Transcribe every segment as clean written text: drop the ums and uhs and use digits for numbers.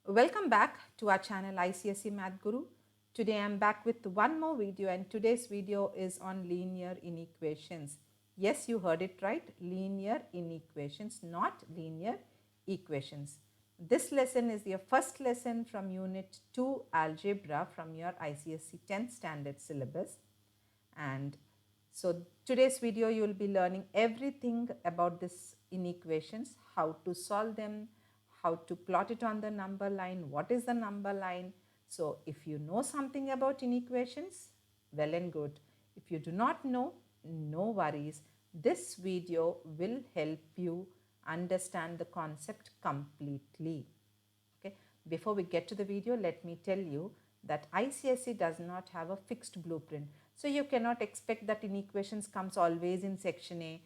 Welcome back to our channel ICSE MathGuru. Today I am back with one more video, and today's video is on linear inequations. Yes, you heard it right, linear inequations, not linear equations. This lesson is your first lesson from Unit 2 Algebra from your ICSE 10th standard syllabus. And so today's video you will be learning everything about this inequations, how to solve them, how to plot it on the number line, what is the number line. So if you know something about inequations, well and good. If you do not know, no worries. This video will help you understand the concept completely. Okay. Before we get to the video, let me tell you that ICSE does not have a fixed blueprint. So you cannot expect that inequations comes always in section A,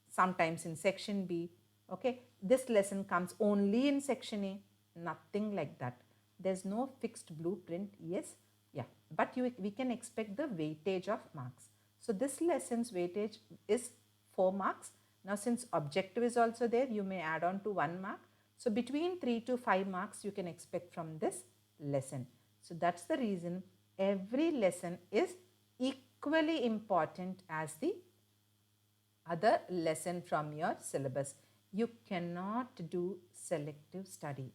sometimes in section B. Okay, this lesson comes only in section A, nothing like that. There's no fixed blueprint. Yes, yeah, but we can expect the weightage of marks. So this lesson's weightage is 4 marks. Now since objective is also there, you may add on to 1 mark. So between 3 to 5 marks you can expect from this lesson. So that's the reason every lesson is equally important as the other lesson from your syllabus. You cannot do selective study.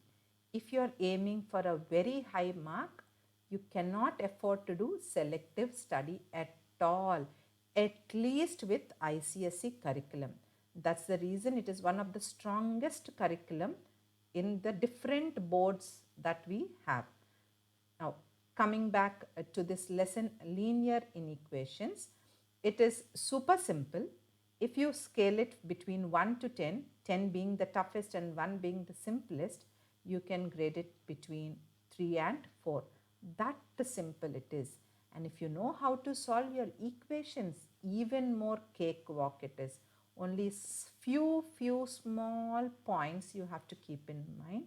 If you are aiming for a very high mark, you cannot afford to do selective study at all, at least with ICSE curriculum. That's the reason it is one of the strongest curriculum in the different boards that we have. Now, coming back to this lesson, linear inequations, it is super simple. If you scale it between 1 to 10, 10 being the toughest and 1 being the simplest, you can grade it between 3 and 4. That simple it is. And if you know how to solve your equations, even more cakewalk it is. Only few small points you have to keep in mind,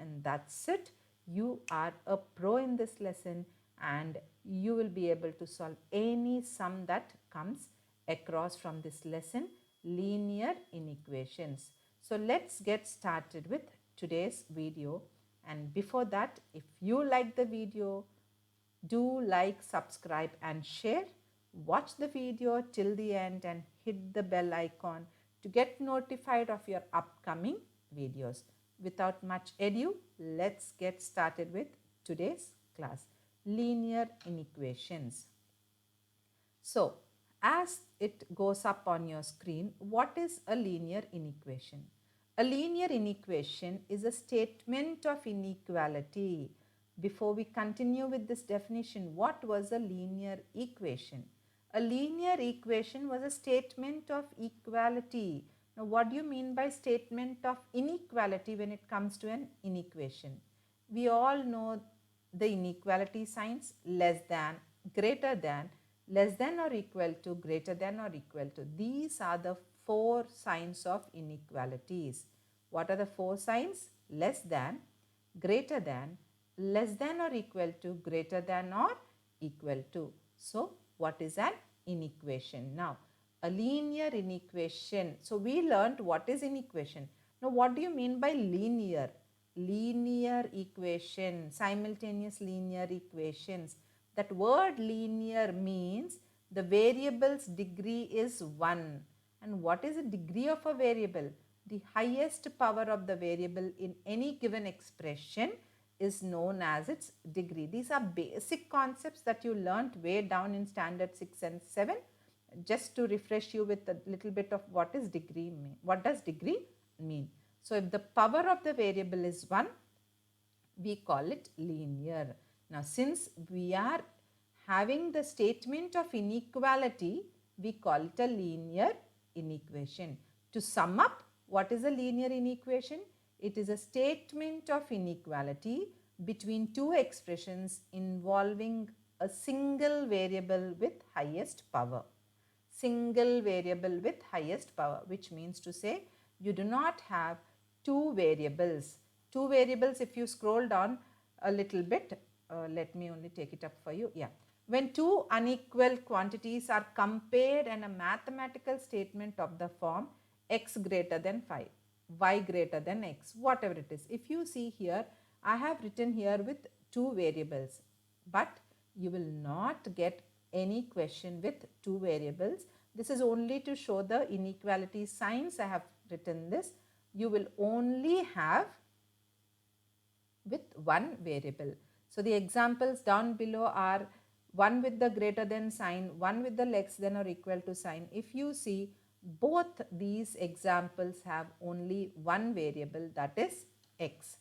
and that's it. You are a pro in this lesson and you will be able to solve any sum that comes across from this lesson, linear inequations. So let's get started with today's video. And before that, if you like the video, do like, subscribe and share. Watch the video till the end and hit the bell icon to get notified of your upcoming videos. Without much ado, let's get started with today's class, linear inequations. So, as it goes up on your screen, what is a linear inequation? A linear inequation is a statement of inequality. Before we continue with this definition, what was a linear equation? A linear equation was a statement of equality. Now, what do you mean by statement of inequality when it comes to an inequation? We all know the inequality signs: less than, greater than, less than or equal to, greater than or equal to. These are the 4 signs of inequalities. What are the 4 signs? Less than, greater than, less than or equal to, greater than or equal to. So, what is an inequation? Now, a linear inequation. So, we learned what is inequation. Now, what do you mean by linear? Linear equation, simultaneous linear equations. That word linear means the variable's degree is 1. And what is the degree of a variable? The highest power of the variable in any given expression is known as its degree. These are basic concepts that you learnt way down in standard 6 and 7. Just to refresh you with a little bit of what is degree mean. What does degree mean? So if the power of the variable is 1, we call it linear. Now since we are having the statement of inequality, we call it a linear inequation. To sum up, what is a linear inequation? It is a statement of inequality between 2 expressions involving a single variable with highest power. Single variable with highest power, which means to say you do not have 2 variables. 2 variables, if you scroll down a little bit, let me only take it up for you. Yeah. When 2 unequal quantities are compared and a mathematical statement of the form x greater than 5, y greater than x, whatever it is. If you see here, I have written here with two variables, but you will not get any question with two variables. This is only to show the inequality signs. I have written this. You will only have with one variable. So the examples down below are one with the greater than sign, one with the less than or equal to sign. If you see, both these examples have only one variable, that is x.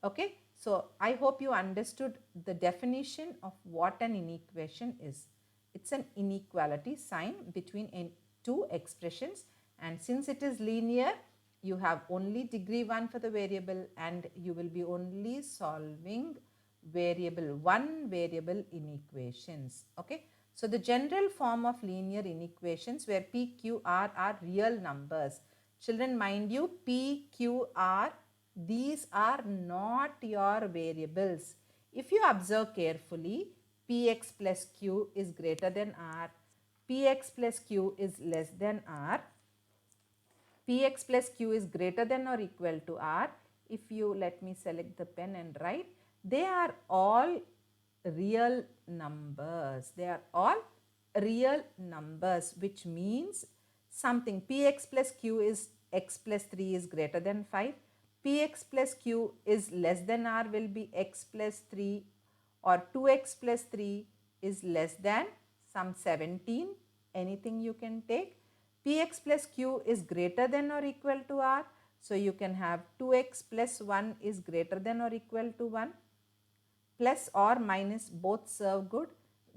Okay, so I hope you understood the definition of what an inequation is. It's an inequality sign between two expressions, and since it is linear, you have only degree 1 for the variable, and you will be only solving one variable inequations. Okay, so the general form of linear inequations where p, q, r are real numbers. Children, mind you, p, q, r, these are not your variables. If you observe carefully, px plus q is greater than r, px plus q is less than r, px plus q is greater than or equal to r. If you let me select the pen and write, they are all real numbers. They are all real numbers, which means something. Px plus q is x plus 3 is greater than 5. Px plus q is less than r will be x plus 3, or 2x plus 3 is less than some 17. Anything you can take. Px plus q is greater than or equal to r. So you can have 2x plus 1 is greater than or equal to 1. Plus or minus both serve good.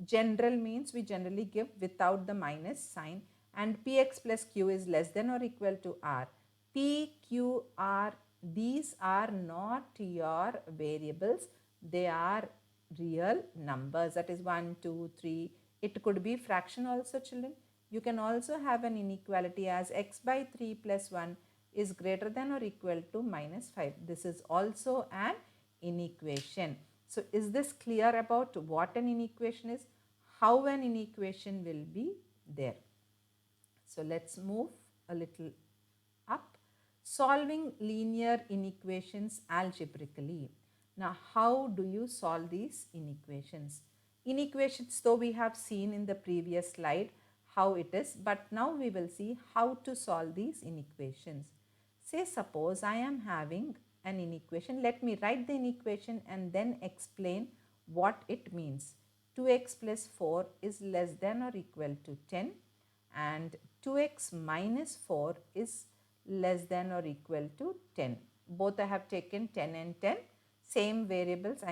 General means we generally give without the minus sign, and px plus q is less than or equal to r. P, q, r, these are not your variables. They are real numbers. That is 1, 2, 3. It could be fraction also, children. You can also have an inequality as x by 3 plus 1 is greater than or equal to minus 5. This is also an inequation. So is this clear about what an inequation is? How an inequation will be there? So let's move a little up. Solving linear inequations algebraically. Now, how do you solve these inequations? Inequations, though we have seen in the previous slide how it is, but now we will see how to solve these inequations. Say suppose I am having an inequation. Let me write the inequation and then explain what it means. 2x plus 4 is less than or equal to 10, and 2x minus 4 is less than or equal to 10. Both I have taken 10 and 10, same variables,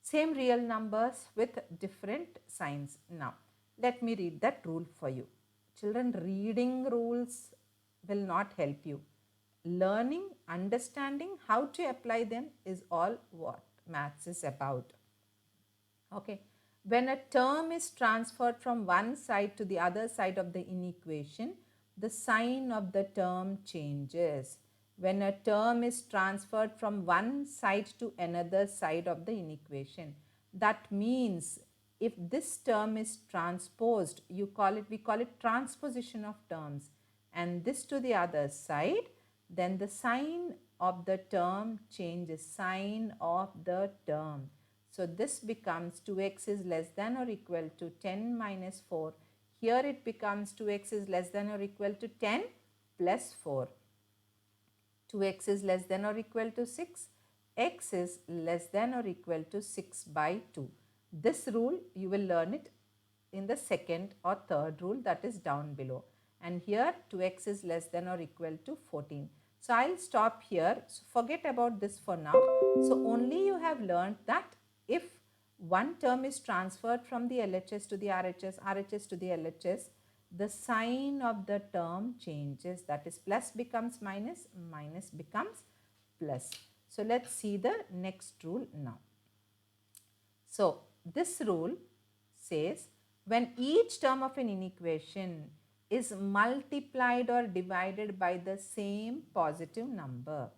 same real numbers with different signs. Now, let me read that rule for you. Children, reading rules will not help you. Learning, understanding how to apply them is all what maths is about. Okay. When a term is transferred from one side to the other side of the inequation, the sign of the term changes. When a term is transferred from one side to another side of the inequation, that means if this term is transposed, we call it transposition of terms, and this to the other side, then the sign of the term changes, sign of the term. So this becomes 2x is less than or equal to 10 minus 4. Here it becomes 2x is less than or equal to 10 plus 4. 2x is less than or equal to 6. X is less than or equal to 6 by 2. This rule you will learn it in the second or third rule, that is down below. And here 2x is less than or equal to 14. So I'll stop here. So forget about this for now. So only you have learned that if one term is transferred from the LHS to the RHS, RHS to the LHS, the sign of the term changes. That is, plus becomes minus, minus becomes plus. So let's see the next rule now. So this rule says when each term of an inequation is multiplied or divided by the same positive number,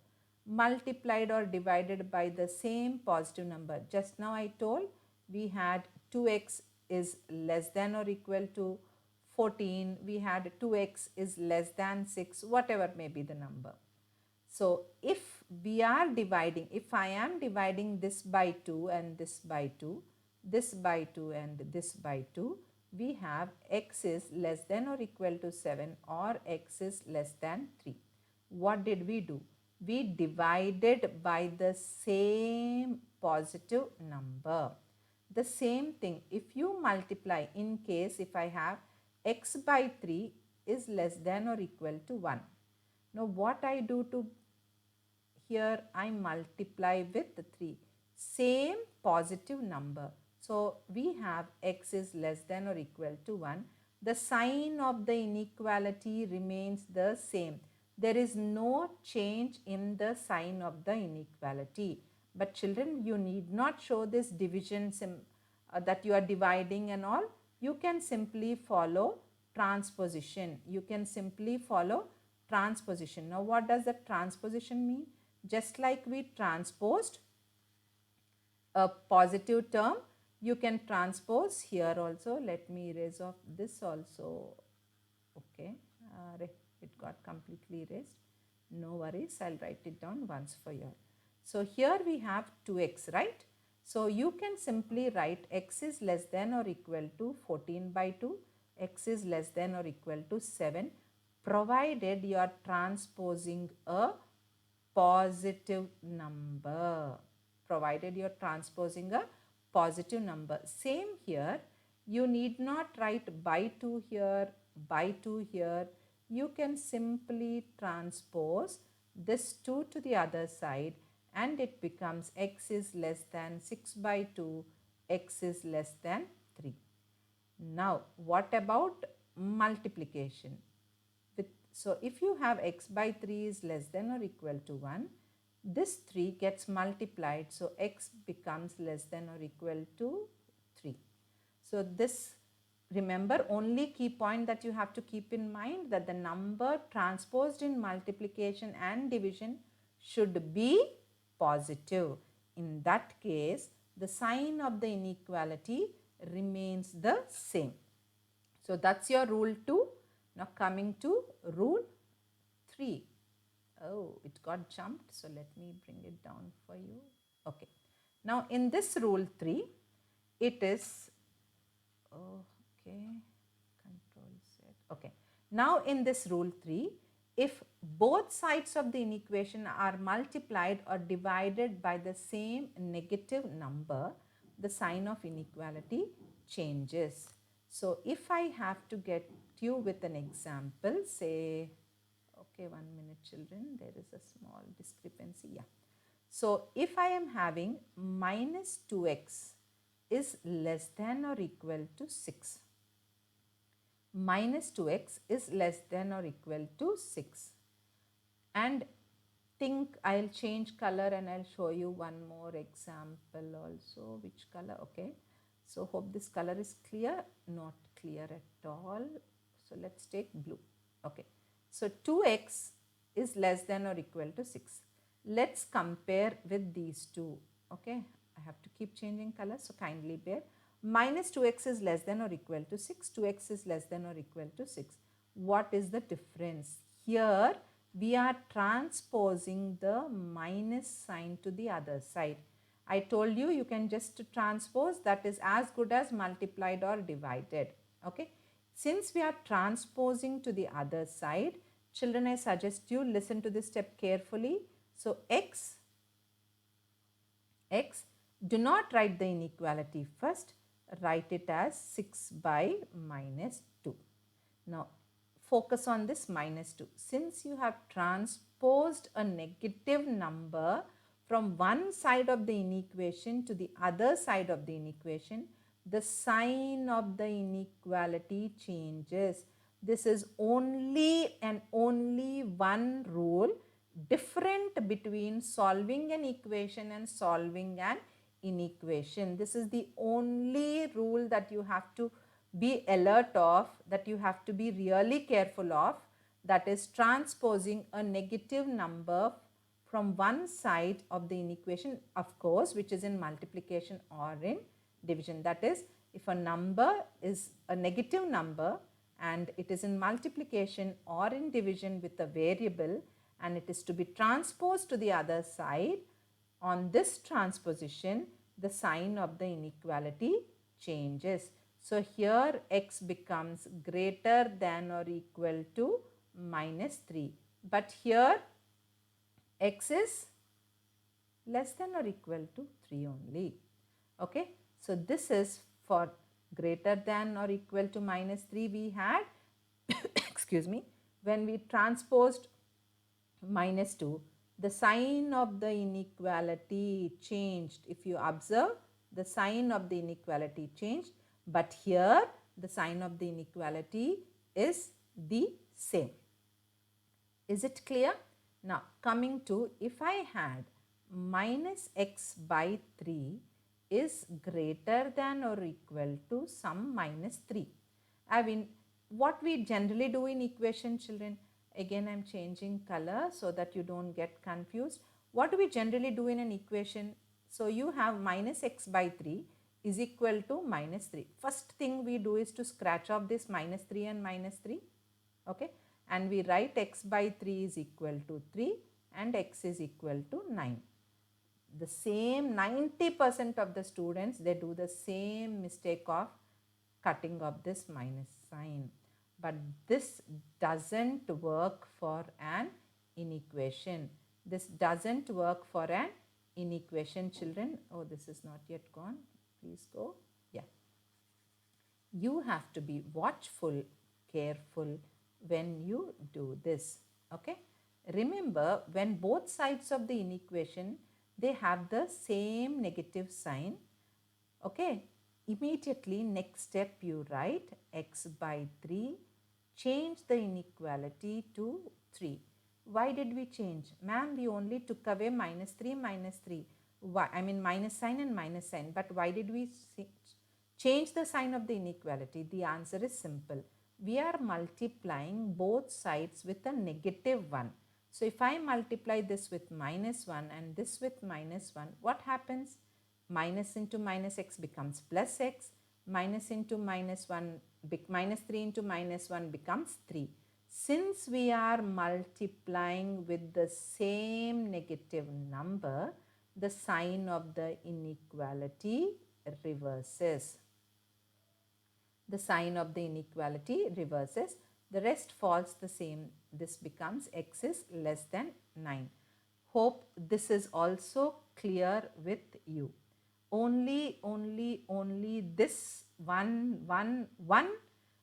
multiplied or divided by the same positive number. Just now I told we had 2x is less than or equal to 14, we had 2x is less than 6, whatever may be the number. So if we are dividing, if I am dividing this by 2 and this by 2, this by 2 and this by 2, we have x is less than or equal to 7 or x is less than 3. What did we do? We divided by the same positive number. The same thing, if you multiply, in case if I have x by 3 is less than or equal to 1. Now what I do to here, I multiply with 3, same positive number. So we have x is less than or equal to 1. The sign of the inequality remains the same. There is no change in the sign of the inequality. But children, you need not show this division that you are dividing and all. You can simply follow transposition. You can simply follow transposition. Now what does the transposition mean? Just like we transposed a positive term, you can transpose here also. Let me erase off this also. Okay, it got completely erased. No worries, I'll write it down once for you. So here we have 2x, right? So you can simply write x is less than or equal to 14 by 2, x is less than or equal to 7, provided you are transposing a positive number, provided you're transposing a positive number. Same here, you need not write by 2 here, by 2 here. You can simply transpose this 2 to the other side and it becomes x is less than 6 by 2, x is less than 3. Now what about multiplication? So if you have x by 3 is less than or equal to 1, this 3 gets multiplied, so x becomes less than or equal to 3. So this, remember, only key point that you have to keep in mind that the number transposed in multiplication and division should be positive. In that case, the sign of the inequality remains the same. So that's your rule 2. Now coming to rule 3. Oh, it got jumped. So let me bring it down for you. Okay. Now in this rule 3, it is, okay, control Z. Okay. Now in this rule 3, if both sides of the inequation are multiplied or divided by the same negative number, the sign of inequality changes. So if I have to get you with an example, say, okay, 1 minute children, there is a small discrepancy. Yeah. So if I am having minus 2x is less than or equal to 6. Minus 2x is less than or equal to 6. And think I'll change color and I'll show you one more example also. Which color? Okay. So hope this color is clear. Not clear at all. So let's take blue. Okay. So 2x is less than or equal to 6. Let's compare with these two. Okay. I have to keep changing color, so kindly bear. Minus 2x is less than or equal to 6. 2x is less than or equal to 6. What is the difference? Here we are transposing the minus sign to the other side. I told you, you can just transpose, that is as good as multiplied or divided. Okay. Since we are transposing to the other side, children, I suggest you listen to this step carefully. So x, do not write the inequality first, write it as 6 by minus 2. Now focus on this minus 2. Since you have transposed a negative number from one side of the inequation to the other side of the inequation, the sign of the inequality changes. This is only and only one rule different between solving an equation and solving an inequation. This is the only rule that you have to be alert of, that you have to be really careful of, that is transposing a negative number from one side of the inequation, of course, which is in multiplication or in division. That is, if a number is a negative number and it is in multiplication or in division with a variable, and it is to be transposed to the other side. On this transposition, the sign of the inequality changes. So here x becomes greater than or equal to minus 3. But here x is less than or equal to 3 only. Okay. So this is for greater than or equal to minus 3 we had excuse me, when we transposed minus 2, the sign of the inequality changed. If you observe, the sign of the inequality changed, but here the sign of the inequality is the same. Is it clear? Now coming to, if I had minus x by 3 is greater than or equal to some minus 3. I mean, what we generally do in equation, children, again I am changing color so that you don't get confused. What do we generally do in an equation? So you have minus x by 3 is equal to minus 3. First thing we do is to scratch off this minus 3 and minus 3. Okay, and we write x by 3 is equal to 3 and x is equal to 9. The same 90% of the students, they do the same mistake of cutting off this minus sign. But this doesn't work for an inequation. This doesn't work for an inequation, children. Oh, this is not yet gone. Please go. Yeah. You have to be watchful, careful when you do this. Okay. Remember, when both sides of the inequation, they have the same negative sign. Okay. Immediately next step you write x by 3, change the inequality to 3. Why did we change? Ma'am, we only took away minus 3, minus 3. Why? I mean minus sign and minus sign. But why did we change the sign of the inequality? The answer is simple. We are multiplying both sides with a negative 1. So if I multiply this with minus 1 and this with minus 1, what happens? Minus into minus x becomes plus x, minus into minus 1, minus 3 into minus 1 becomes 3. Since we are multiplying with the same negative number, the sign of the inequality reverses. The sign of the inequality reverses. The rest falls the same. This becomes x is less than 9. Hope this is also clear with you. Only this one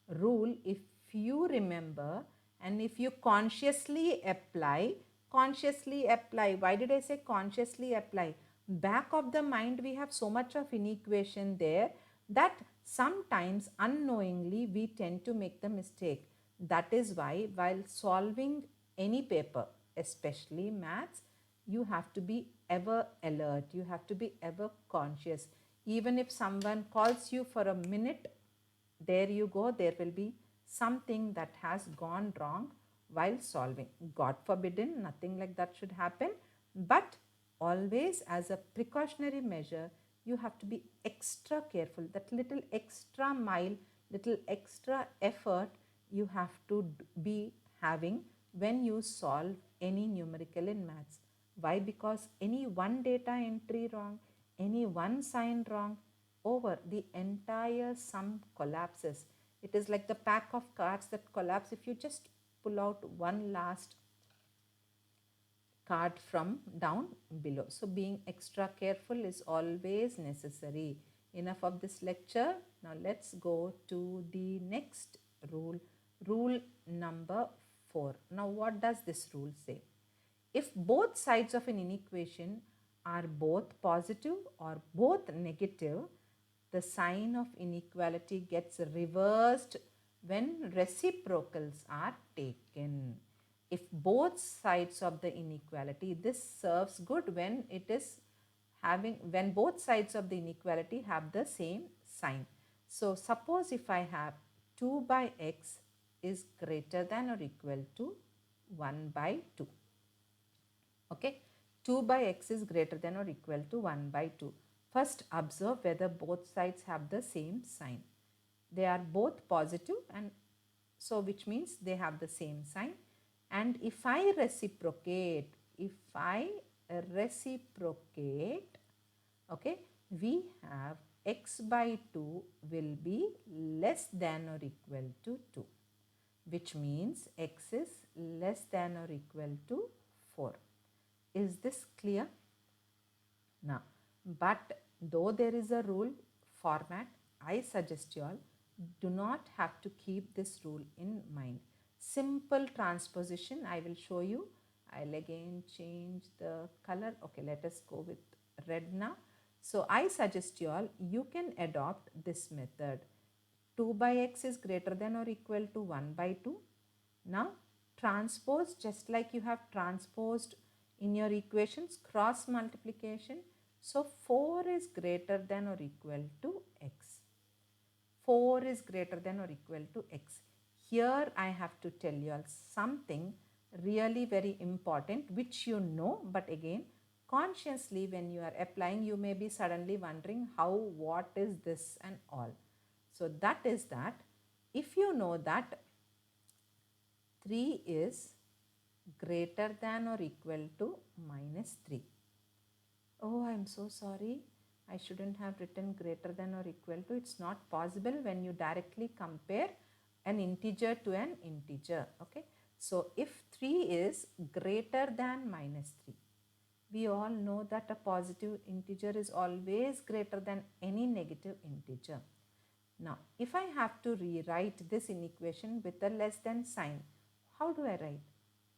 rule, if you remember and if you consciously apply, why did I say consciously apply? Back of the mind we have so much of inequation there that sometimes unknowingly we tend to make the mistake. That is why while solving any paper, especially maths, you have to be ever alert, you have to be ever conscious. Even if someone calls you for a minute, there you go, there will be something that has gone wrong while solving. God forbidden, nothing like that should happen, but always as a precautionary measure, you have to be extra careful. That little extra mile, little extra effort you have to be having when you solve any numerical in maths. Why? Because any one data entry wrong, any one sign wrong, over the entire sum collapses. It is like the pack of cards that collapse if you just pull out one last card from down below. So being extra careful is always necessary. Enough of this lecture. Now let's go to the next rule. Rule number 4. Now what does this rule say? If both sides of an inequation are both positive or both negative, the sign of inequality gets reversed when reciprocals are taken. If both sides of the inequality, this serves good when it is when both sides of the inequality have the same sign. So suppose if I have 2 by x is greater than or equal to 1 by 2. Okay, 2 by x is greater than or equal to 1 by 2. First observe whether both sides have the same sign. They are both positive, and so which means they have the same sign, And if I reciprocate, okay, we have x by 2 will be less than or equal to 2, which means x is less than or equal to 4. Is this clear? Now, but though there is a rule format, I suggest you all do not have to keep this rule in mind. Simple transposition I will show you. I'll again change the color. Okay, let us go with red now. So I suggest you all, you can adopt this method. 2 by x is greater than or equal to 1 by 2. Now transpose just like you have transposed in your equations, cross multiplication. So 4 is greater than or equal to x. 4 is greater than or equal to x. Here I have to tell you all something really very important which you know, but again consciously when you are applying you may be suddenly wondering how, what is this and all. So that is that if you know that 3 is greater than or equal to minus 3. Oh, I am so sorry. I shouldn't have written greater than or equal to. It's not possible when you directly compare an integer to an integer. Okay. So if 3 is greater than minus 3, we all know that a positive integer is always greater than any negative integer. Now, if I have to rewrite this inequation with a less than sign, how do I write?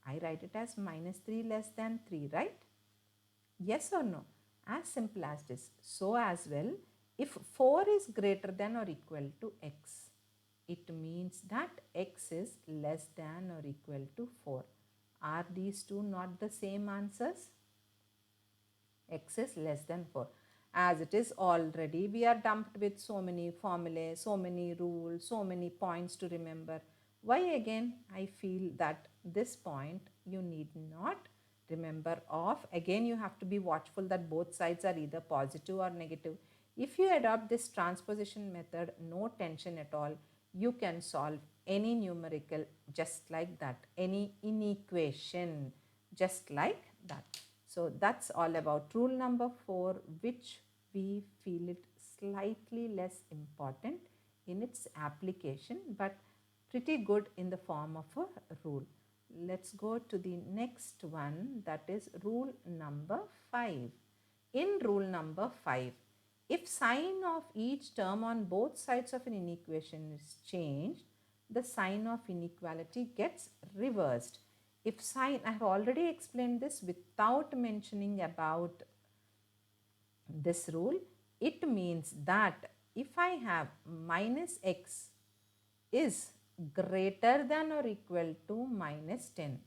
I write it as minus 3 less than 3, right? Yes or no? As simple as this. So as well, if 4 is greater than or equal to x, it means that x is less than or equal to 4. Are these two not the same answers? X is less than 4. As it is already, we are dumped with so many formulas, so many rules, so many points to remember. Why again? I feel that this point you need not remember of. Again, you have to be watchful that both sides are either positive or negative. If you adopt this transposition method, no tension at all. You can solve any numerical just like that, any inequation just like that. So that's all about rule number 4, which we feel it slightly less important in its application, but pretty good in the form of a rule. Let's go to the next one, that is rule number 5. In rule number 5, if sign of each term on both sides of an inequation is changed, the sign of inequality gets reversed. If sign, I have already explained this without mentioning about this rule. It means that if I have minus x is greater than or equal to minus 10.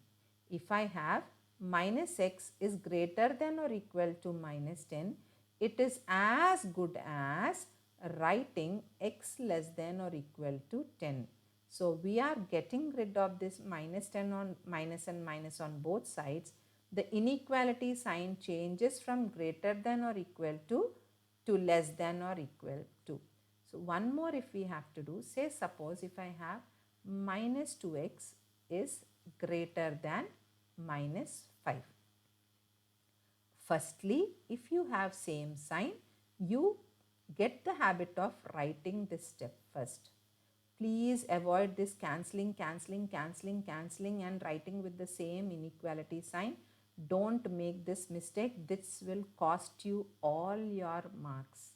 If I have minus x is greater than or equal to minus 10, it is as good as writing x less than or equal to 10. So we are getting rid of this minus 10 on minus and minus on both sides. The inequality sign changes from greater than or equal to less than or equal to. So one more if we have to do, say suppose if I have minus 2x is greater than minus 5. Firstly, if you have same sign, you get the habit of writing this step first. Please avoid this cancelling and writing with the same inequality sign. Don't make this mistake. This will cost you all your marks.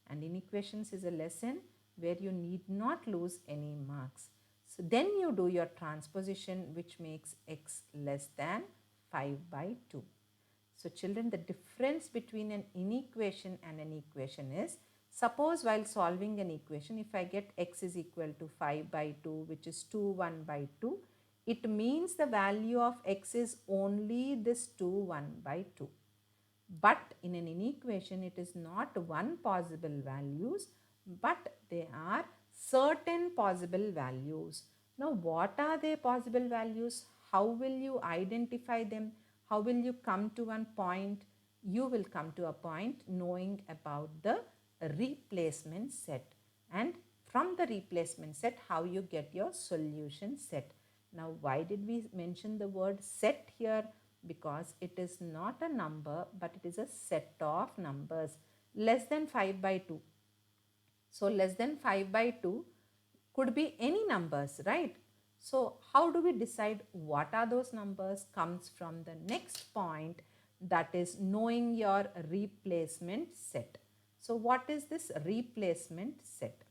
And inequations is a lesson where you need not lose any marks. So then you do your transposition, which makes x less than 5 by 2. So children, the difference between an inequation and an equation is, suppose while solving an equation, if I get x is equal to 5 by 2, which is 2 1 by 2, it means the value of x is only this 2 1 by 2. But in an inequation, it is not one possible values, but they are certain possible values. Now, what are their possible values? How will you identify them? How will you come to one point? You will come to a point knowing about the replacement set, and from the replacement set, how you get your solution set. Now, why did we mention the word set here? Because it is not a number, but it is a set of numbers less than 5 by 2. So, less than 5 by 2 could be any numbers, right? So, how do we decide what are those numbers comes from the next point, that is knowing your replacement set. So, what is this replacement set?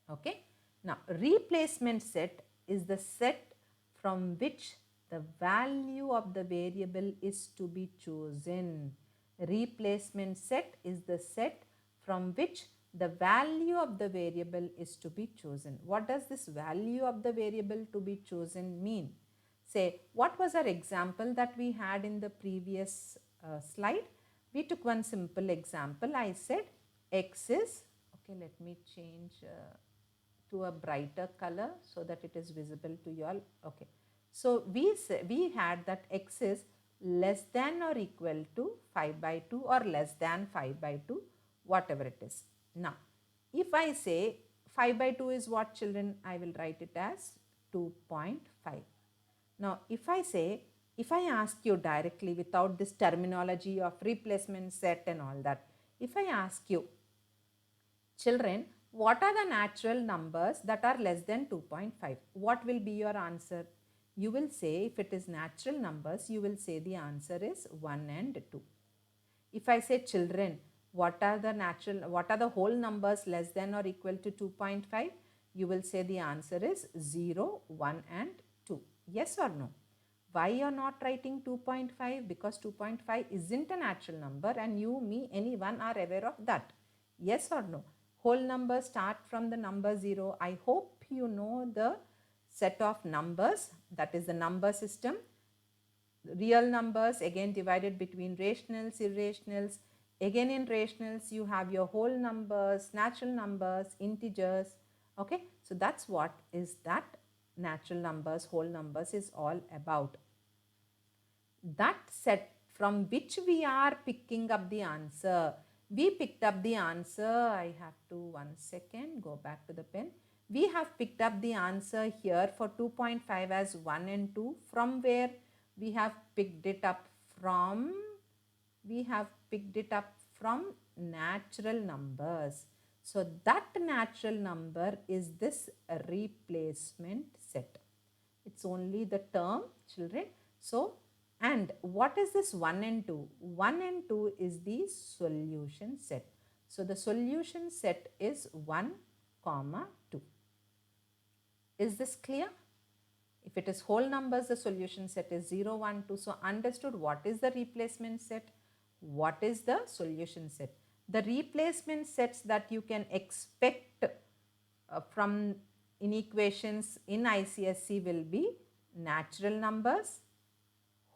Okay. Now, replacement set is the set from which the value of the variable is to be chosen. Replacement set is the set from which the value of the variable is to be chosen. What does this value of the variable to be chosen mean? Say, what was our example that we had in the previous slide? We took one simple example. I said x is, okay, let me change to a brighter color so that it is visible to you all. Okay. So, we had that x is less than or equal to 5 by 2 or less than 5 by 2, whatever it is. Now, if I say 5 by 2 is what, children? I will write it as 2.5. Now, if I ask you directly without this terminology of replacement set and all that, if I ask you, children, what are the natural numbers that are less than 2.5? What will be your answer? You will say, if it is natural numbers, you will say the answer is 1 and 2. If I say, children, what are the whole numbers less than or equal to 2.5? You will say the answer is 0, 1 and 2. Yes or no? Why you are not writing 2.5? Because 2.5 isn't a natural number and you, me, anyone are aware of that. Yes or no? Whole numbers start from the number 0. I hope you know the set of numbers, that is the number system. Real numbers again divided between rationals, irrationals. Again in rationals you have your whole numbers, natural numbers, integers. Okay, so that's what is that natural numbers, whole numbers is all about. That set from which we are picking up the answer. We picked up the answer. I have to, one second, go back to the pen. We have picked up the answer here for 2.5 as 1 and 2. From where? We have picked it up from, natural numbers. So that natural number is this replacement set. It's only the term, children. So, and what is this 1 and 2? 1 and 2 is the solution set. So, the solution set is 1, 2. Is this clear? If it is whole numbers, the solution set is 0, 1, 2. So, understood what is the replacement set? What is the solution set? The replacement sets that you can expect from inequations in ICSE will be natural numbers,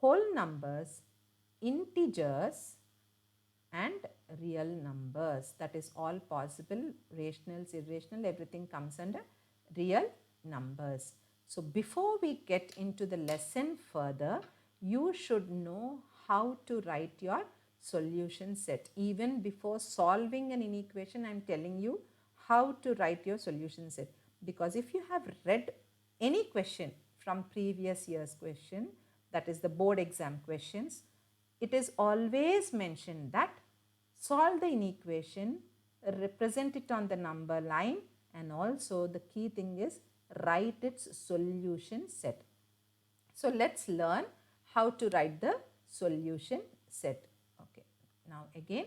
whole numbers, integers and real numbers. That is all possible. Rationals, irrational, everything comes under real numbers. So before we get into the lesson further, you should know how to write your solution set. Even before solving an inequation, I am telling you how to write your solution set. Because if you have read any question from previous year's question, that is the board exam questions, it is always mentioned that solve the inequation, represent it on the number line, and also the key thing is write its solution set. So let's learn how to write the solution set. Okay, now again,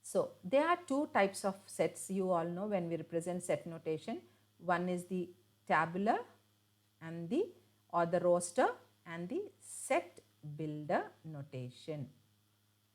so there are two types of sets, you all know, when we represent set notation. One is the tabular and the, or the roster, and the set builder notation.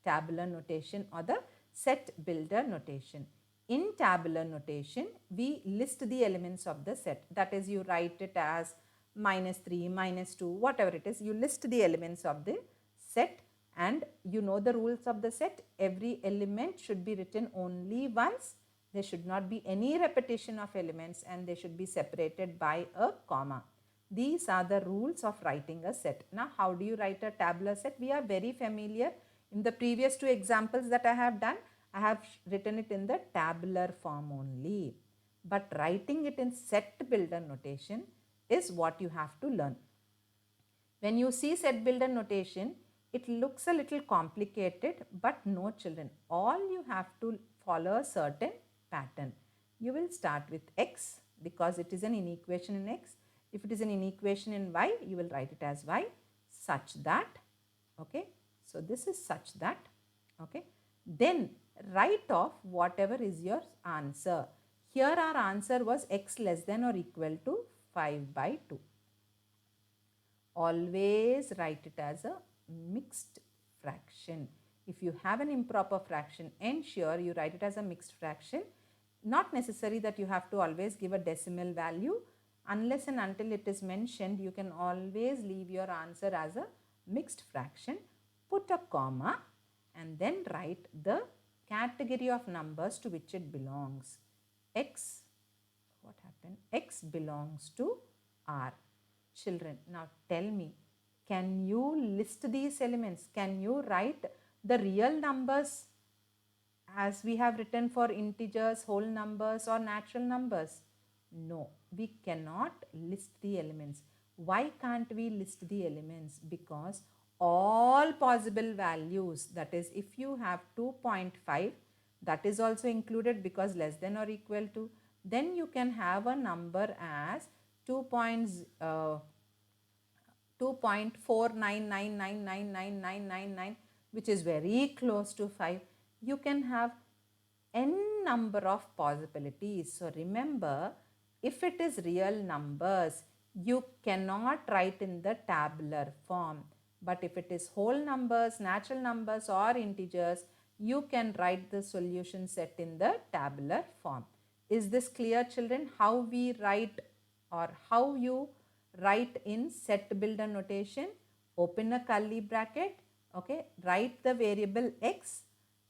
Tabular notation or the set builder notation. In tabular notation, we list the elements of the set. That is, you write it as -3, -2, whatever it is. You list the elements of the set and you know the rules of the set. Every element should be written only once. There should not be any repetition of elements and they should be separated by a comma. These are the rules of writing a set. Now, how do you write a tabular set? We are very familiar. In the previous two examples that I have done, I have written it in the tabular form only. but writing it in set builder notation is what you have to learn. When you see set builder notation, it looks a little complicated, but no children. All you have to follow a certain pattern. You will start with x because it is an inequation in x. If it is an inequation in y, you will write it as y such that, okay. So this is such that, okay. Then write off whatever is your answer. Here our answer was x less than or equal to 5/2. Always write it as a mixed fraction. If you have an improper fraction, ensure you write it as a mixed fraction. Not necessary that you have to always give a decimal value. Unless and until it is mentioned, you can always leave your answer as a mixed fraction. Put a comma and then write the category of numbers to which it belongs. X, what happened? X belongs to R. Children, now tell me, can you list these elements? Can you write the real numbers as we have written for integers, whole numbers or natural numbers? No, we cannot list the elements. Why can't we list the elements? Because all possible values, that is if you have 2.5, that is also included because less than or equal to, then you can have a number as 2.4999999999, which is very close to 5. You can have n number of possibilities. So remember, if it is real numbers, you cannot write in the tabular form. But if it is whole numbers, natural numbers or integers, you can write the solution set in the tabular form. Is this clear, children? How we write or how you write in set builder notation? Open a curly bracket, okay, write the variable x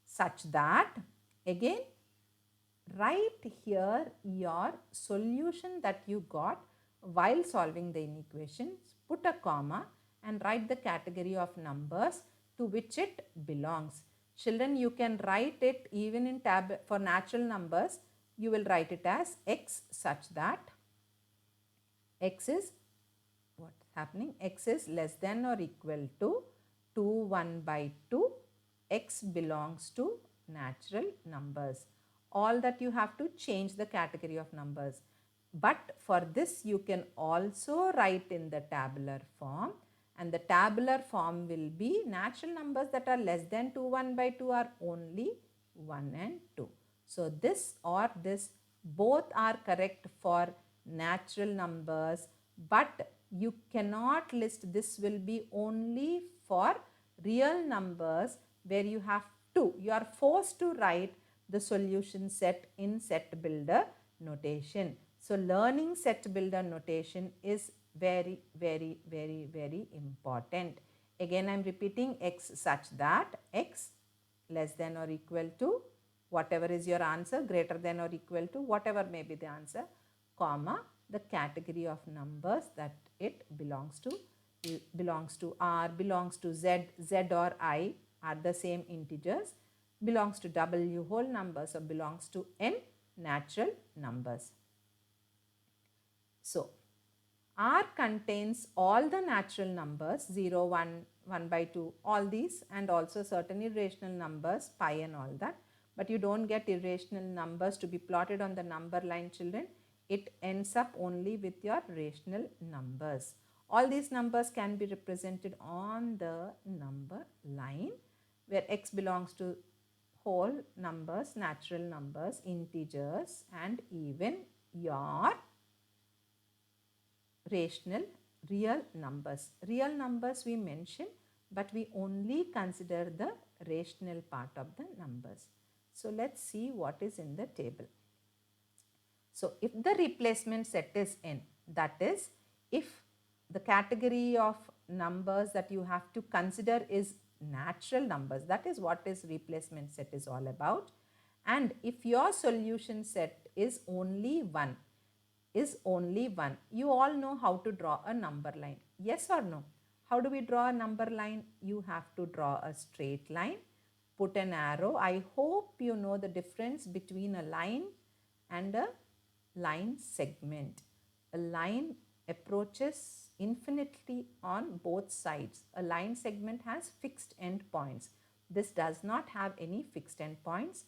such that, again write here your solution that you got while solving the inequations, put a comma and write the category of numbers to which it belongs. Children, you can write it even in tab for natural numbers. You will write it as x such that x is what's happening, x is less than or equal to 2 1/2. X belongs to natural numbers. All that you have to change the category of numbers. But for this you can also write in the tabular form, and the tabular form will be natural numbers that are less than 2 1/2 are only 1 and 2. So this or this both are correct for natural numbers, but you cannot list. This will be only for real numbers where you have to, you are forced to write the solution set in set builder notation. So learning set builder notation is very, very, very, very important. Again, I am repeating, x such that x less than or equal to whatever is your answer, greater than or equal to whatever may be the answer, comma, the category of numbers that it belongs to. It belongs to R, belongs to Z, Z or I are the same integers, belongs to W whole numbers or belongs to N natural numbers. So R contains all the natural numbers 0, 1, 1/2, all these, and also certain irrational numbers, pi and all that. But you don't get irrational numbers to be plotted on the number line, children. It ends up only with your rational numbers. All these numbers can be represented on the number line where x belongs to whole numbers, natural numbers, integers, and even your rational real numbers. Real numbers we mention, but we only consider the rational part of the numbers. So let's see what is in the table. So if the replacement set is n, that is if the category of numbers that you have to consider is natural numbers, that is what is replacement set is all about. And if your solution set is only 1, you all know how to draw a number line. Yes or no? How do we draw a number line? You have to draw a straight line, put an arrow. I hope you know the difference between a line and a line segment. A line approaches infinitely on both sides. A line segment has fixed endpoints. This does not have any fixed endpoints.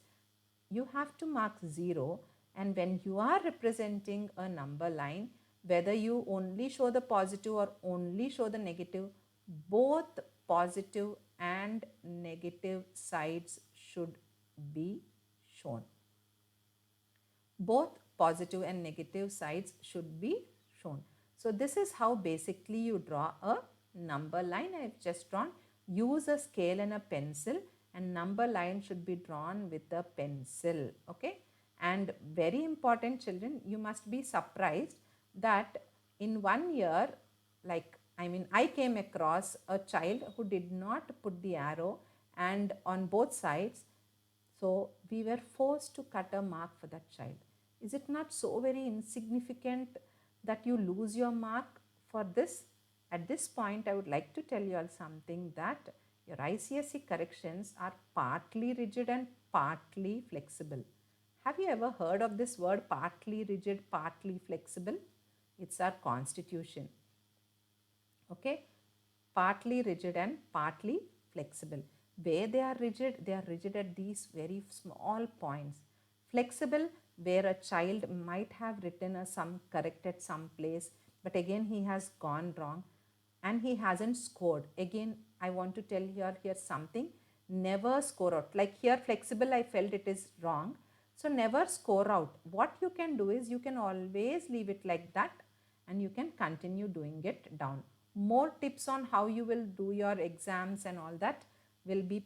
You have to mark 0, and when you are representing a number line, whether you only show the positive or only show the negative, both positive and negative sides should be shown. Both positive and negative sides should be shown. So this is how basically you draw a number line. I have just drawn. Use a scale and a pencil, and number line should be drawn with a pencil. Okay. And very important, children, you must be surprised that in 1 year, I came across a child who did not put the arrow and on both sides. So we were forced to cut a mark for that child. Is it not so very insignificant that you lose your mark for this? At this point, I would like to tell you all something, that your ICSE corrections are partly rigid and partly flexible. Have you ever heard of this word, partly rigid, partly flexible? It's our constitution. Okay, partly rigid and partly flexible. Where they are rigid at these very small points. Flexible, where a child might have written a sum correct at some place, but again he has gone wrong and he hasn't scored. Again, I want to tell here something. Never score out. Like here, flexible, I felt it is wrong. So never score out. What you can do is you can always leave it like that and you can continue doing it down. More tips on how you will do your exams and all that will be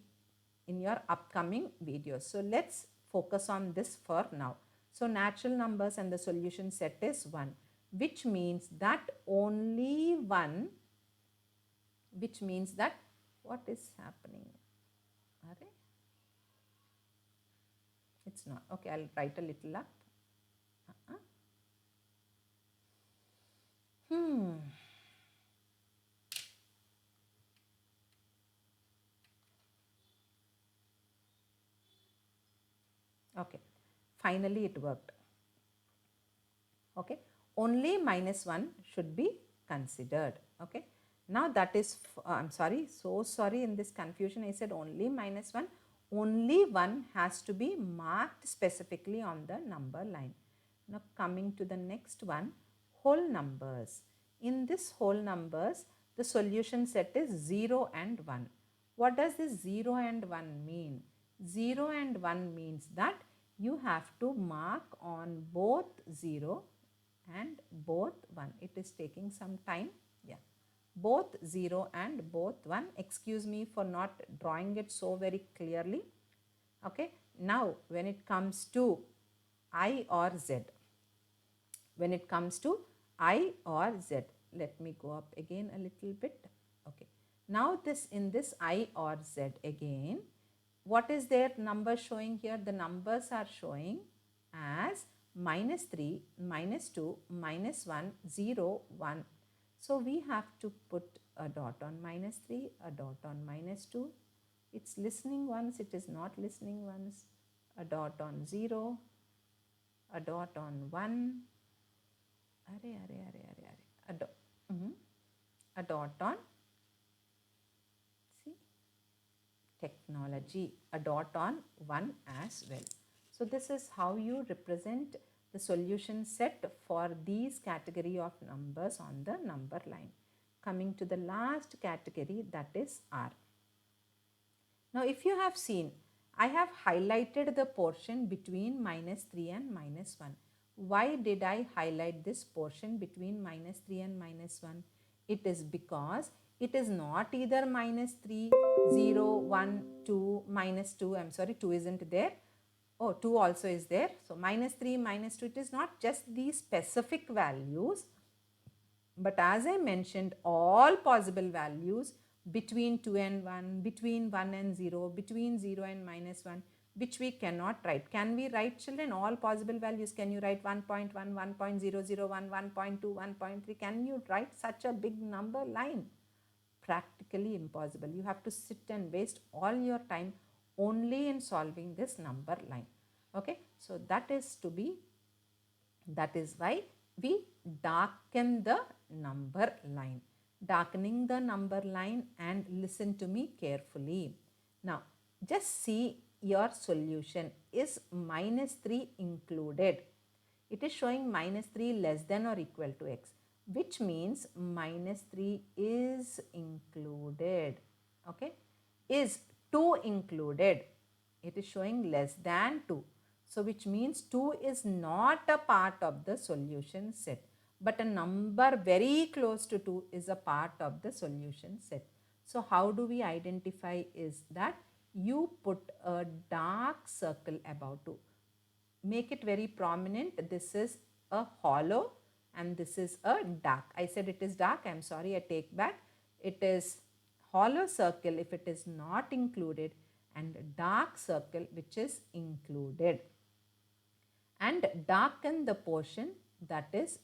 in your upcoming videos. So let's focus on this for now. So natural numbers and the solution set is 1, which means that only 1, which means that what is happening? Array? It's not. Okay, I'll write a little up. Okay, finally it worked. Okay, only -1 should be considered. Okay, now that is, I'm sorry, so sorry, in this confusion I said only -1. Only 1 has to be marked specifically on the number line. Now coming to the next one, whole numbers. In this whole numbers, the solution set is 0 and 1. What does this 0 and 1 mean? 0 and 1 means that you have to mark on both 0 and both 1. It is taking some time. Yeah, both 0 and both 1. Excuse me for not drawing it so very clearly. Okay, now when it comes to I or Z, when it comes to I or Z, let me go up again a little bit. Okay, now in this I or Z again, what is their number showing here? The numbers are showing as -3, -2, -1, 0, 1. So we have to put a dot on -3, a dot on -2. It's listening once, it is not listening once. A dot on 0, a dot on 1. A dot on, see, technology, a dot on 1 as well. So this is how you represent the solution set for these category of numbers on the number line. Coming to the last category, that is R. Now if you have seen, I have highlighted the portion between -3 and -1. Why did I highlight this portion between -3 and -1? It is because it is not either -3, 0, 1, 2, -2. I'm sorry, 2 isn't there. Oh, 2 also is there. So -3, -2, it is not just these specific values, but as I mentioned, all possible values between 2 and 1, between 1 and 0, between 0 and -1, which we cannot write. Can we write, children, all possible values? Can you write 1.1, 1.001, 1.2, 1.3? Can you write such a big number line? Practically impossible. You have to sit and waste all your time only in solving this number line. Okay, so that is to be That is why we darken the number line. Darkening the number line, and listen to me carefully. Now, just see your solution. Is minus 3 included? It is showing minus 3 less than or equal to x, which means minus 3 is included. Okay. Is 2 included? It is showing less than 2. So which means 2 is not a part of the solution set, but a number very close to 2 is a part of the solution set. So how do we identify is that you put a dark circle above 2. Make it very prominent. This is a hollow and this is a dark. I said it is dark. I am sorry, I take back. It is hollow circle if it is not included, and dark circle which is included. And darken the portion that is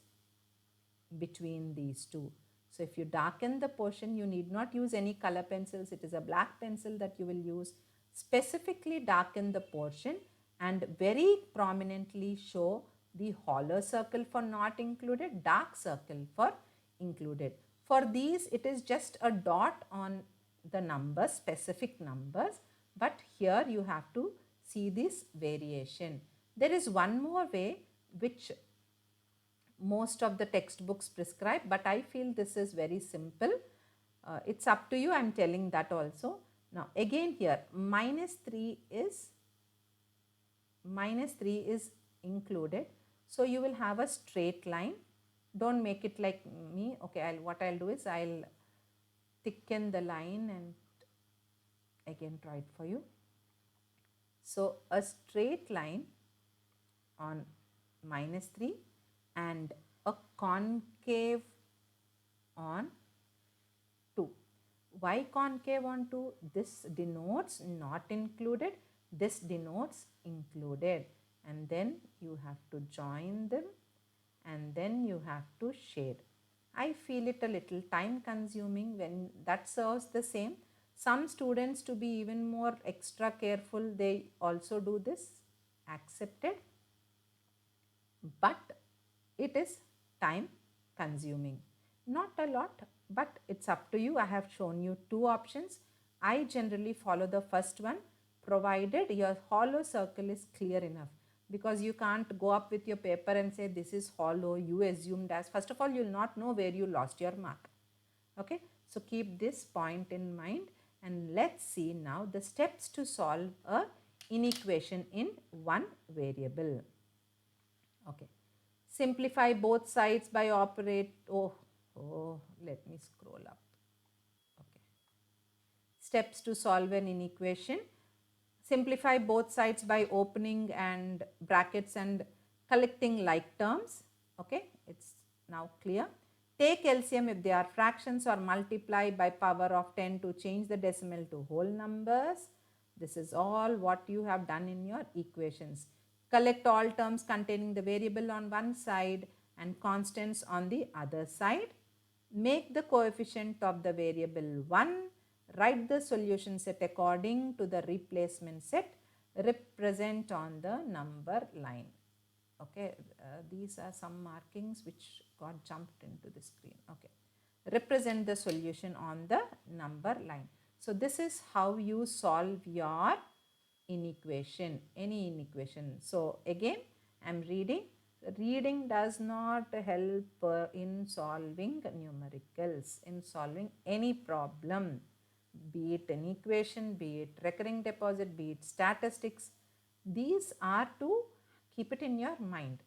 between these two. So if you darken the portion, you need not use any color pencils. It is a black pencil that you will use. Specifically darken the portion and very prominently show the hollow circle for not included, dark circle for included. For these, it is just a dot on the numbers, specific numbers, but here you have to see this variation. There is one more way which most of the textbooks prescribe, but I feel this is very simple. It's up to you. I'm telling that also. Now again here minus 3 is included. So you will have a straight line. Don't make it like me. Okay, what I'll do is I'll thicken the line and again try it for you. So a straight line on minus 3 and a concave on 2. Why concave on 2? This denotes not included, this denotes included, and then you have to join them and then you have to shade. I feel it a little time consuming when that serves the same. Some students, to be even more extra careful, they also do this, accepted, but it is time consuming. Not a lot, but it's up to you. I have shown you two options. I generally follow the first one, provided your hollow circle is clear enough, because you can't go up with your paper and say this is hollow, you assumed as. First of all, you will not know where you lost your mark. Okay, so keep this point in mind, and let's see now the steps to solve a inequation in one variable. Okay, simplify both sides by let me scroll up. Okay, steps to solve an inequation. Simplify both sides by opening and brackets and collecting like terms. Okay, it's now clear. Take LCM if they are fractions, or multiply by power of 10 to change the decimal to whole numbers. This is all what you have done in your equations. Collect all terms containing the variable on one side and constants on the other side. Make the coefficient of the variable 1. Write the solution set according to the replacement set. Represent on the number line. Okay, these are some markings which got jumped into the screen. Okay, represent the solution on the number line. So this is how you solve your inequation, any inequation. So again, I am reading. Reading does not help in solving numericals, in solving any problem, be it an equation, be it recurring deposit, be it statistics. These are to keep it in your mind.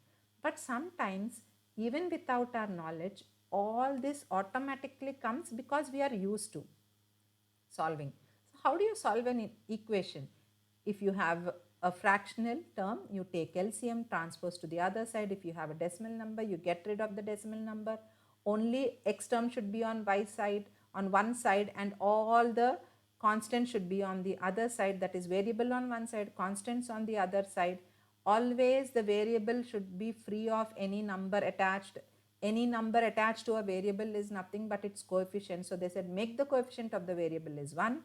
But sometimes, even without our knowledge, all this automatically comes because we are used to solving. So how do you solve an equation? If you have a fractional term, you take LCM, transpose to the other side. If you have a decimal number, you get rid of the decimal number. Only x term should be on y side, on one side, and all the constants should be on the other side. That is variable on one side, constants on the other side. Always the variable should be free of any number attached. Any number attached to a variable is nothing but its coefficient. So they said make the coefficient of the variable is 1.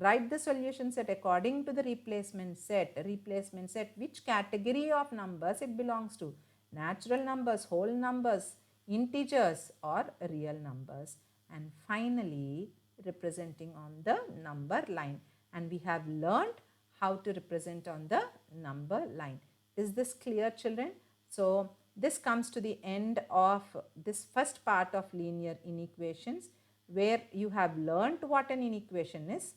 Write the solution set according to the replacement set. Replacement set, which category of numbers it belongs to? natural numbers, whole numbers, integers or real numbers, and finally representing on the number line. And we have learned how to represent on the number line. Is this clear, children? So this comes to the end of this first part of linear inequations, where you have learned what an inequation is,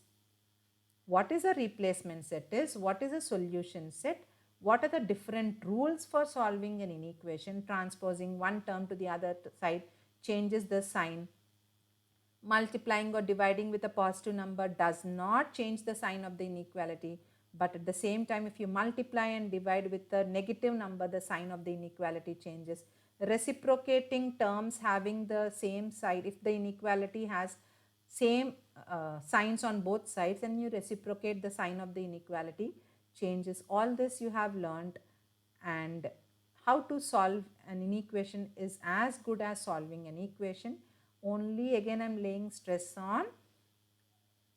what is a replacement set is, what is a solution set, what are the different rules for solving an inequation, transposing one term to the other side changes the sign, multiplying or dividing with a positive number does not change the sign of the inequality, but at the same time if you multiply and divide with a negative number, the sign of the inequality changes. Reciprocating terms having the same side, if the inequality has same signs on both sides and you reciprocate, the sign of the inequality changes. All this you have learned, and how to solve an inequation is as good as solving an equation. Only again I am laying stress on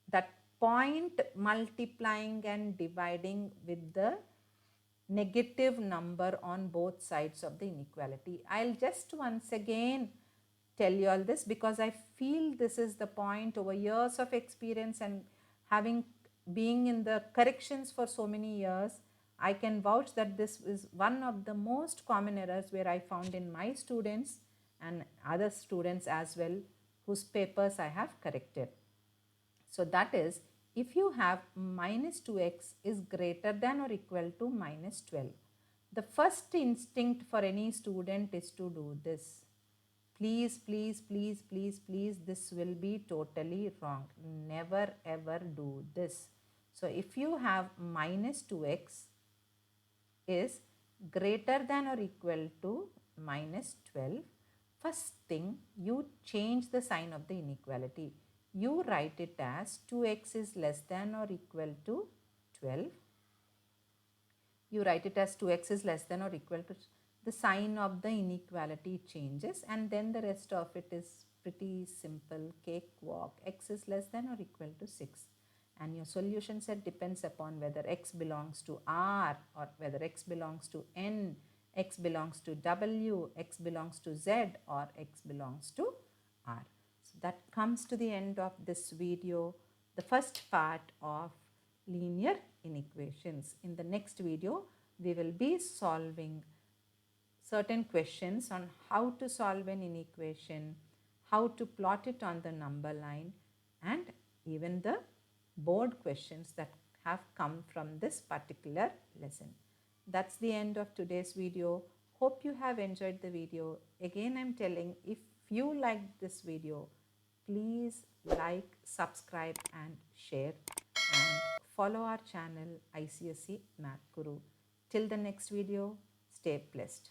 that point multiplying and dividing with the negative number on both sides of the inequality. I'll just once again tell you all this because I feel this is the point. Over years of experience and having being in the corrections for so many years, I can vouch that this is one of the most common errors where I found in my students and other students as well, whose papers I have corrected. So that is, if you have minus 2x is greater than or equal to minus 12, the first instinct for any student is to do this. Please, please, please, please, please, this will be totally wrong. Never ever do this. So if you have minus 2x is greater than or equal to minus 12, first thing you change the sign of the inequality. You write it as 2x is less than or equal to 12. You write it as 2x is less than or equal to, the sign of the inequality changes, and then the rest of it is pretty simple, cakewalk. X is less than or equal to 6. And your solution set depends upon whether x belongs to R or whether x belongs to N, x belongs to W, x belongs to Z, or x belongs to R. So that comes to the end of this video, the first part of linear inequations. In the next video, we will be solving certain questions on how to solve an inequation, how to plot it on the number line, and even the board questions that have come from this particular lesson. That's the end of today's video. Hope you have enjoyed the video. Again, I'm telling, if you liked this video, please like, subscribe and share, and follow our channel ICSE MathGuru. Till the next video, stay blessed.